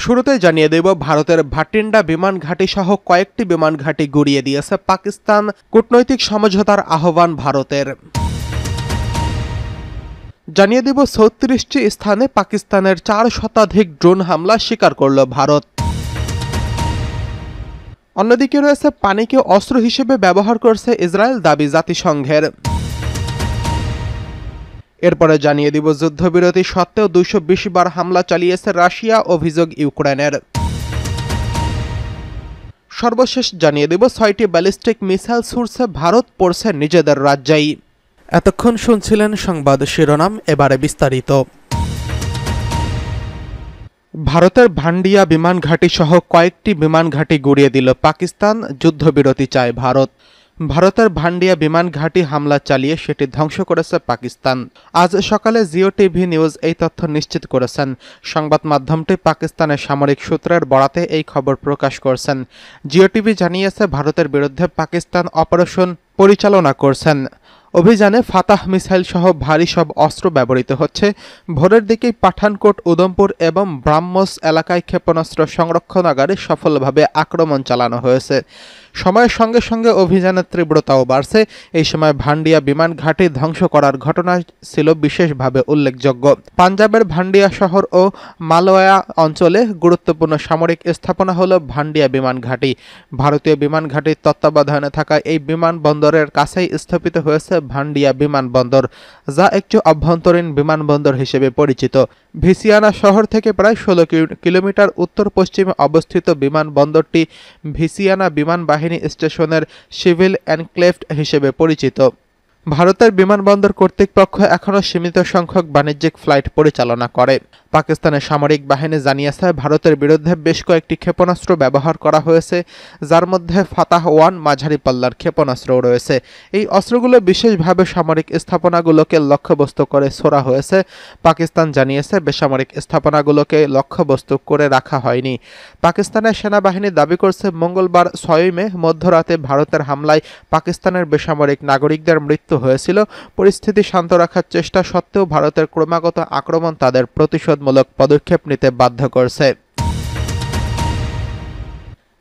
শুরুতেই জানিয়ে দেব ভারতের ভাটিন্ডা বিমান ঘাঁটি সহ কয়েকটি বিমান ঘাঁটি গুড়িয়ে দিয়েছে পাকিস্তান। কূটনৈতিক সমঝোতার আহ্বান ভারতের। জানিয়ে দেব ৩৬টি স্থানে পাকিস্তানের ৪ শতাধিক ড্রোন হামলা স্বীকার করল ভারত। অন্যদিকে রয়েছে পানিকে অস্ত্র হিসেবে ব্যবহার করছে ইসরায়েল, দাবি জাতিসংঘের। এরপরে জানিয়ে দিব যুদ্ধবিরতি সত্ত্বেও ২২০ বার হামলা চালিয়েছে রাশিয়া, অভিযোগ ইউক্রেনের। সর্বশেষ জানিয়ে দেব ৬টি ব্যালিস্টিক মিসাইল ছুড়ছে ভারত, পড়ছে নিজেদের রাজ্যেই। এতক্ষণ শুনছিলেন সংবাদ শিরোনাম, এবারে বিস্তারিত। ভারতের ভান্ডিয়া বিমান ঘাঁটি সহ কয়েকটি বিমান ঘাঁটি গুড়িয়ে দিল পাকিস্তান, যুদ্ধবিরতি চায় ভারত। ভারতের ভান্ডিয়া বিমান ঘাঁটি হামলা চালিয়ে সেটি ধ্বংস করেছে পাকিস্তান। আজ সকালে জিও টিভি নিউজ এই তথ্য নিশ্চিত করেছেন। সংবাদ মাধ্যমটি পাকিস্তানের সামরিক সূত্রের বরাতে এই খবর প্রকাশ করছেন। জিও টিভি জানিয়েছে ভারতের বিরুদ্ধে পাকিস্তান অপারেশন পরিচালনা করছেন। অভিযানে ফাতাহ মিসাইল সহ ভারী সব অস্ত্র ব্যবহৃত হচ্ছে। ভোরের দিকেই পাঠানকোট, উধমপুর এবং ব্রাহ্মস এলাকায় ক্ষেপণাস্ত্র সংরক্ষণাগারে সফলভাবে আক্রমণ চালানো হয়েছে। সময়ের সঙ্গে সঙ্গে অভিযানের তীব্রতাও বাড়ছে। এই সময় ভান্ডিয়া বিমান ঘাঁটি ধ্বংস করার ঘটনা ছিল বিশেষভাবে উল্লেখযোগ্য। পাঞ্জাবের ভান্ডিয়া শহর ও মালওয়া অঞ্চলে গুরুত্বপূর্ণ সামরিক স্থাপনা হল ভান্ডিয়া বিমান ঘাঁটি। ভারতীয় বিমান ঘাঁটির তত্ত্বাবধানে থাকা এই বিমানবন্দরের কাছেই স্থাপিত হয়েছে ভান্ডিয়া বিমানবন্দর, যা একটি অভ্যন্তরীণ বিমানবন্দর হিসেবে পরিচিত। ভিসিয়ানা শহর থেকে প্রায় ১৬ কিলোমিটার উত্তর পশ্চিমে অবস্থিত বিমানবন্দরটি ভিসিয়ানা বিমান বাহিনী স্টেশনের সিভিল এনক্লেভ হিসেবে পরিচিত। ভারতের বিমানবন্দর কর্তৃপক্ষ এখনও সীমিত সংখ্যক বাণিজ্যিক ফ্লাইট পরিচালনা করে। পাকিস্তানের সামরিক বাহিনী জানিয়েছে ভারতের বিরুদ্ধে বেশ কয়েকটি ক্ষেপণাস্ত্র ব্যবহার করা হয়েছে, যার মধ্যে ফাতাহ ১ মাঝারি পাল্লার ক্ষেপণাস্ত্রও রয়েছে। এই অস্ত্রগুলো বিশেষভাবে সামরিক স্থাপনাগুলোকে লক্ষ্যবস্তু করে ছোড়া হয়েছে। পাকিস্তান জানিয়েছে বেসামরিক স্থাপনাগুলোকে লক্ষ্যবস্তু করে রাখা হয়নি। পাকিস্তানের সেনাবাহিনী দাবি করছে মঙ্গলবার ৬ মে মধ্যরাতে ভারতের হামলায় পাকিস্তানের বেসামরিক নাগরিকদের মৃত্যু হয়েছিল। পরিস্থিতি শান্ত রাখার চেষ্টা সত্ত্বেও ভারতের ক্রমাগত আক্রমণ তাদের প্রতিশোধমূলক পদক্ষেপ নিতে বাধ্য করছে।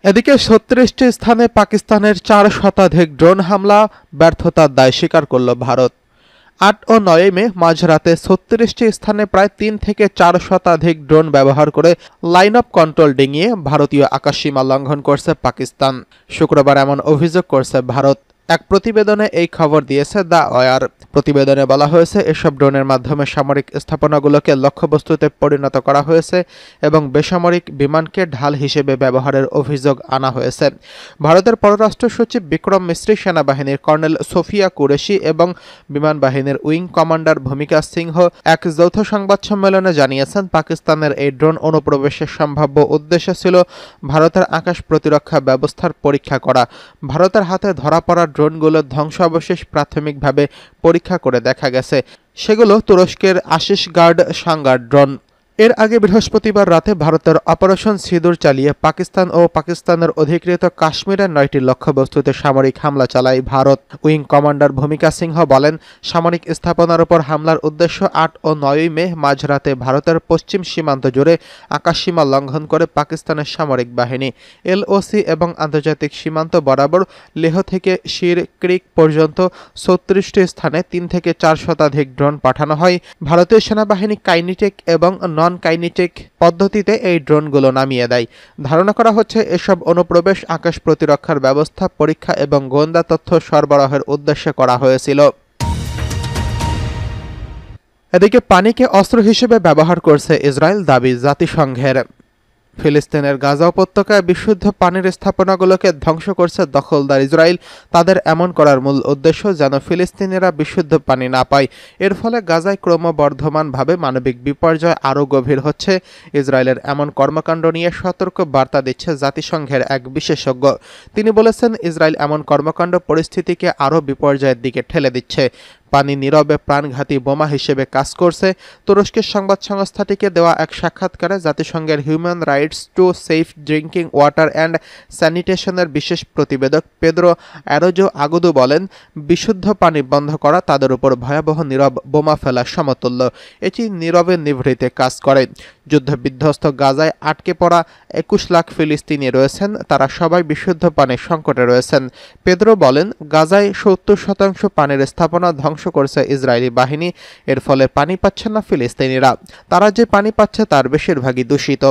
এদিকে ৩৬টি স্থানে পাকিস্তানের ৪ শতাধিক ড্রোন হামলা ব্যর্থতার দায় স্বীকার করল ভারত। ৮ ও ৯ মে মাঝরাতে ৩৬টি স্থানে প্রায় ৩ থেকে ৪ শতাধিক ড্রোন ব্যবহার করে লাইন অফ কন্ট্রোল ডিঙিয়ে ভারতীয় আকাশসীমা লঙ্ঘন করছে পাকিস্তান। শুক্রবার এমন অভিযোগ করছে ভারত। এক প্রতিবেদনে এই খবর দিয়েছে দ্য ওয়ার। প্রতিবেদনে বলা হয়েছে এসব ড্রোনের মাধ্যমে সামরিক স্থাপনাগুলোকে লক্ষ্যবস্তুতে পরিণত করা হয়েছে এবং বেসামরিক বিমানকে ঢাল হিসেবে ব্যবহারের অভিযোগ আনা হয়েছে। ভারতের পররাষ্ট্র সচিব বিক্রম মিশ্রি, সেনাবাহিনীর কর্নেল সোফিয়া কুরেশি এবং বিমান বাহিনীর উইং কমান্ডার ভূমিকা সিংহ এক যৌথ সংবাদ সম্মেলনে জানিয়েছেন পাকিস্তানের এই ড্রোন অনুপ্রবেশের সম্ভাব্য উদ্দেশ্য ছিল ভারতের আকাশ প্রতিরক্ষা ব্যবস্থার পরীক্ষা করা। ভারতের হাতে ধরা পড়া ড্রোনগুলোর ধ্বংসাবশেষ প্রাথমিকভাবে পরীক্ষা করে দেখা গেছে সেগুলো তুরস্কের আশিস গার্ড সাঙ্গার ড্রোন। এর আগে বৃহস্পতিবার রাতে ভারতের অপারেশন সিঁদুর চালিয়ে পাকিস্তান ও পাকিস্তানের অধিকৃত কাশ্মীরের ৯টি লক্ষ্যবস্তুতে সামরিক হামলা চালায় ভারত। উইং কমান্ডার ভূমিকা সিংহ বলেন, সামরিক স্থাপনার উপর হামলার উদ্দেশ্য ৮ ও ৯ মে মাঝরাতে ভারতের পশ্চিম সীমান্ত জুড়ে আকাশসীমা লঙ্ঘন করে পাকিস্তানের সামরিক বাহিনী। এলওসি এবং আন্তর্জাতিক সীমান্ত বরাবর লেহ থেকে শির ক্রিক পর্যন্ত ৩৬টি স্থানে ৩ থেকে ৪ শতাধিক ড্রোন পাঠানো হয়। ভারতীয় সেনাবাহিনী কাইনেটিক এবং নন কাইনেটিক পদ্ধতিতে এই ড্রোনগুলো নামিয়ে দেয়। ধারণা করা হচ্ছে এসব অনুপ্রবেশ আকাশ প্রতিরক্ষার ব্যবস্থা পরীক্ষা এবং গোয়েন্দা তথ্য সরবরাহের উদ্দেশ্যে করা হয়েছিল। এদিকে পানিকে অস্ত্র হিসেবে ব্যবহার করছে ইসরায়েল, দাবি জাতিসংঘের। ফিলিস্তিনের গাজা উপত্যকায় বিশুদ্ধ পানির স্থাপনাগুলোকে ধ্বংস করছে দখলদার ইসরায়েল। তাদের এমন করার মূল উদ্দেশ্য যেন ফিলিস্তিনিরা বিশুদ্ধ পানি না পায়। এর ফলে গাজায় ক্রমবর্ধমানভাবে মানবিক বিপর্যয় আরও গভীর হচ্ছে। ইসরায়েলের এমন কর্মকাণ্ড নিয়ে সতর্ক বার্তা দিচ্ছে জাতিসংঘের এক বিশেষজ্ঞ। তিনি বলেছেন, ইসরায়েল এমন কর্মকাণ্ড পরিস্থিতিকে আরও বিপর্যয়ের দিকে ঠেলে দিচ্ছে। পানি নীরবে প্রাণঘাতী বোমা হিসেবে কাজ করছে। তুরস্কের সংবাদ সংস্থাটিকে দেওয়া এক সাক্ষাৎকারে জাতিসংঘের human rights to safe drinking water and স্যানিটেশনের বিশেষ প্রতিবেদক পেদ্রো অ্যারোজো আগুদু বলেন, বিশুদ্ধ পানি বন্ধ করা তাদের উপর ভয়াবহ নীরব বোমা ফেলার সমতুল্য। এটি নীরবে নিভৃতে কাজ করে। যুদ্ধবিধ্বস্ত গাজায় আটকে পড়া ২১ লাখ ফিলিস্তিনি রয়েছেন, তারা সবাই বিশুদ্ধ পানির সংকটে রয়েছেন। পেদ্রো বলেন, গাজায় ৭০% পানির স্থাপনা ধ্বংস করেছে ইসরায়েলি বাহিনী, এর ফলে পানি পাচ্ছে না ফিলিস্তিনিরা। তারা যে পানি পাচ্ছে তার বেশিরভাগই দূষিত।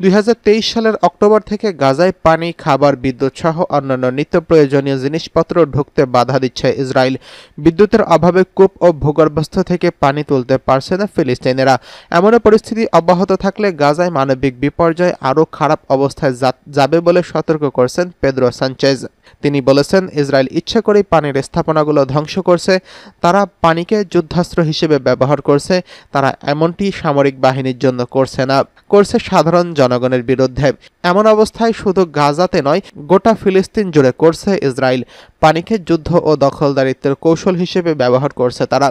২০২৩ সালের অক্টোবর থেকে গাজায় পানি, খাবার, বিদ্যুৎ সহ অন্যান্য নিত্য প্রয়োজনীয় জিনিসপত্র ঢুকতে বাধা দিচ্ছে ইসরায়েল। বিদ্যুতের অভাবে কূপ ও ভূগর্ভস্থ থেকে পানি তুলতে পারছে না ফিলিস্তিনিরা। এমন পরিস্থিতি অব্যাহত থাকলে গাজায় মানবিক বিপর্যয় আরও খারাপ অবস্থায় যাবে বলে সতর্ক করেছেন পেদ্রো সানচেজ। তিনি বলেছেন, ইসরায়েল ইচ্ছে করেই পানির স্থাপনাগুলো ধ্বংস করছে। তারা পানিকে যুদ্ধাস্ত্র হিসেবে ব্যবহার করছে। তারা এমনটি সামরিক বাহিনীর জন্য করছে না, করছে সাধারণ জনগণের বিরুদ্ধে। এমন অবস্থায় শুধু গাজাতে নয়, গোটা ফিলিস্তিন জুড়ে করছে ইসরায়েল। পানিকে যুদ্ধ ও দখলদারিত্বের কৌশল হিসেবে ব্যবহার করছে তারা।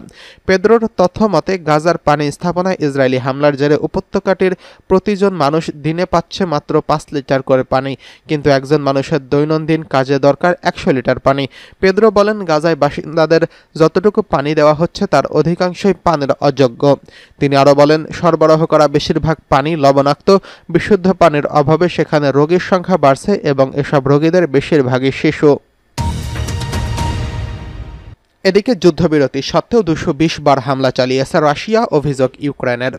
পেদ্রোর তথ্য মতে, গাজার পানি স্থাপনায় ইসরায়েলি হামলার জেরে উপত্যকাটির প্রতিজন মানুষ দিনে পাচ্ছে মাত্র ৫ লিটার করে পানি, কিন্তু একজন মানুষের দৈনন্দিন কাজে দরকার ১০০ লিটার পানি। পেদ্রো বলেন, গাজায় বাসিন্দাদের যতটুকু পানি দেওয়া হচ্ছে তার অধিকাংশই পানির অযোগ্য। তিনি আরও বলেন, সরবরাহ করা বেশিরভাগ পানি লবণাক্ত। বিশুদ্ধ পানির অভাবে সেখানে রোগীর সংখ্যা বাড়ছে এবং এসব রোগীদের বেশিরভাগই শিশু। এদিকে যুদ্ধবিরতি সত্ত্বেও ২২০ বার হামলা চালিয়েছে রাশিয়া, অভিযোগ ইউক্রেনের।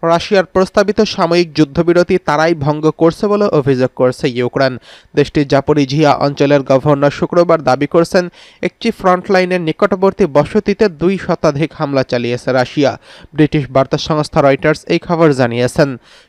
রাশিয়ার প্রস্তাবিত সাময়িক যুদ্ধবিরতি তারাই ভঙ্গ করছে বলে অভিযোগ করছে ইউক্রেন। দেশটির জাপোরিঝিয়া অঞ্চলের গভর্নর শুক্রবার দাবি করেছেন, একটি ফ্রন্টলাইনের নিকটবর্তী বসতিতে ২ শতাধিক হামলা চালিয়েছে রাশিয়া। ব্রিটিশ বার্তা সংস্থা রয়টার্স এই খবর জানিয়েছেন।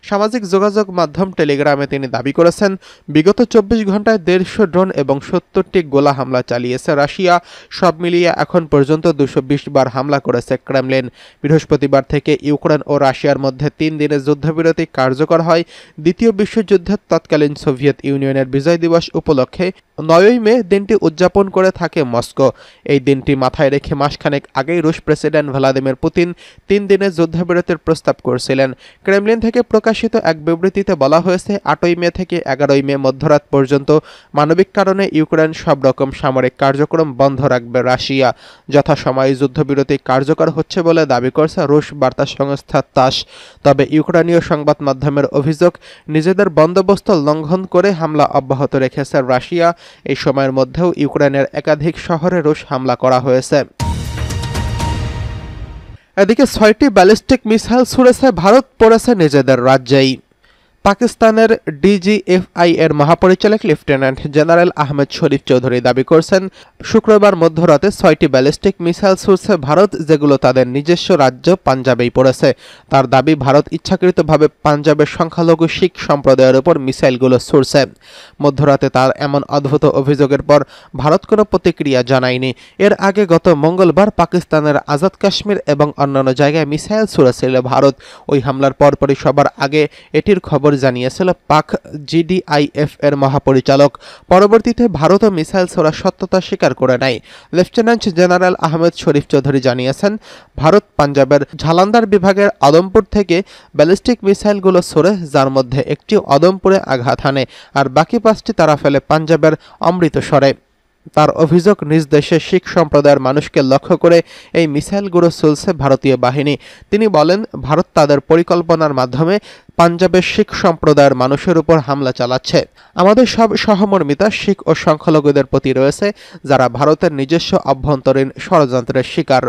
সামাজিক যোগাযোগ মাধ্যম টেলিগ্রামে তিনি দাবি করেছেন, বিগত ২৪ ঘন্টায় ১৫০ ড্রোন এবং ৭০টি গোলা হামলা চালিয়েছে রাশিয়া। সব মিলিয়ে এখন পর্যন্ত ২২০ বার হামলা করেছে ক্রেমলিন। বৃহস্পতিবার থেকে ইউক্রেন ও রাশিয়ার মধ্যে ৩ দিনের যুদ্ধবিরতি কার্যকর হয়। দ্বিতীয় বিশ্বযুদ্ধের তৎকালীন সোভিয়েত ইউনিয়নের বিজয় দিবস উপলক্ষে ৯ই মে দিনটি উদযাপন করে থাকে মস্কো। এই দিনটি মাথায় রেখে মাসখানেক আগেই রুশ প্রেসিডেন্ট ভ্লাদিমির পুতিন ৩ দিনের যুদ্ধবিরতির প্রস্তাব করেছিলেন। ক্রেমলিন থেকে প্রকাশিত এক বিবৃতিতে বলা হয়েছে, ৮ই মে থেকে ১১ই মে মধ্যরাত পর্যন্ত মানবিক কারণে ইউক্রেন সব রকম সামরিক কার্যক্রম বন্ধ রাখবে রাশিয়া। যথাসময়ে যুদ্ধবিরতি কার্যকর হচ্ছে বলে দাবি করছে রুশ বার্তা সংস্থা তাস। তবে ইউক্রেনীয় সংবাদ মাধ্যমের অভিযোগ, নিজেদের বন্দোবস্ত লঙ্ঘন করে হামলা অব্যাহত রেখেছে রাশিয়া। এই সময়ের মধ্যেও ইউক্রেনের একাধিক শহরে রুশ হামলা করা হয়েছে। এদিকে ৬টি ব্যালিস্টিক মিসাইল ছুড়েছে ভারত, পড়েছে নিজেদের রাজ্যেই। পাকিস্তানের ডিজিএফআই এর মহাপরিচালক লেফটেন্যান্ট জেনারেল আহমেদ শরীফ চৌধুরী দাবি করেছেন, শুক্রবার মধ্যরাতে ৬টি ব্যালিস্টিক মিসাইল ছুড়ছে ভারত, যেগুলো তাদের নিজস্ব রাজ্য পাঞ্জাবেই পড়েছে। তার দাবি, ভারত ইচ্ছাকৃতভাবে পাঞ্জাবের সংখ্যালঘু শিখ সম্প্রদায়ের উপর মিসাইলগুলো ছুড়ছে। মধ্যরাতে তার এমন অদ্ভুত অভিযোগের পর ভারত কোনো প্রতিক্রিয়া জানায়নি। এর আগে গত মঙ্গলবার পাকিস্তানের আজাদ কাশ্মীর এবং অন্যান্য জায়গায় মিসাইল ছুড়েছিল ভারত। ওই হামলার পরপরই সবার আগে এটির খবর জানিয়েছিল পাক জিডিআইএফ এর মহাপরিচালক। পরবর্তীতে ভারতও মিসাইল ছোড়ার সত্যতা স্বীকার করে নেয়। লেফটেন্যান্ট জেনারেল আহমেদ শরীফ চৌধুরী জানিয়েছেন, ভারত পাঞ্জাবের ঝালান্দার বিভাগের আদমপুর থেকে ব্যালিস্টিক মিসাইলগুলো ছোড়ে, যার মধ্যে একটি আদমপুরে আঘাত হানে আর বাকি ৫টি তারা ফেলে পাঞ্জাবের অমৃতসরে। তার অভিযোগ, নিজ দেশে শিখ সম্প্রদায়ের মানুষকে লক্ষ্য করে এই মিসাইলগুলো ছুড়ছে ভারতীয় বাহিনী। তিনি বলেন, ভারত তাদের পরিকল্পনার মাধ্যমে পাঞ্জাবের শিখ সম্প্রদায়ের মানুষের উপর হামলা চালাচ্ছে। আমাদের সব সহমর্মিতা শিখ ও সংখ্যালঘুদের প্রতি রয়েছে, যারা ভারতের নিজস্ব অভ্যন্তরীণ ষড়যন্ত্রের শিকার।